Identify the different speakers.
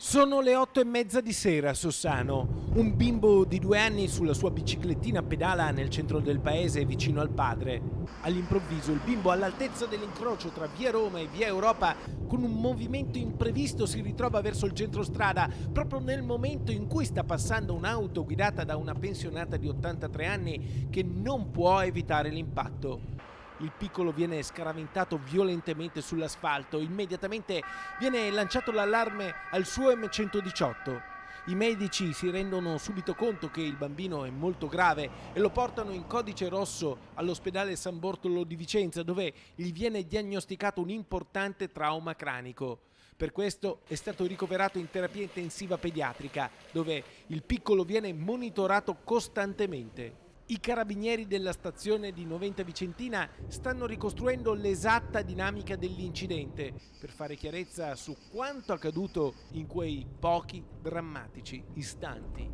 Speaker 1: Sono le 8:30 di sera a Sossano. Un bimbo di 2 anni sulla sua biciclettina pedala nel centro del paese vicino al padre. All'improvviso il bimbo, all'altezza dell'incrocio tra via Roma e via Europa, con un movimento imprevisto si ritrova verso il centro strada, proprio nel momento in cui sta passando un'auto guidata da una pensionata di 83 anni che non può evitare l'impatto. Il piccolo viene scaraventato violentemente sull'asfalto. Immediatamente viene lanciato l'allarme al suo M118. I medici si rendono subito conto che il bambino è molto grave e lo portano in codice rosso all'ospedale San Bortolo di Vicenza, dove gli viene diagnosticato un importante trauma cranico. Per questo è stato ricoverato in terapia intensiva pediatrica, dove il piccolo viene monitorato costantemente. I carabinieri della stazione di Noventa Vicentina stanno ricostruendo l'esatta dinamica dell'incidente per fare chiarezza su quanto accaduto in quei pochi drammatici istanti.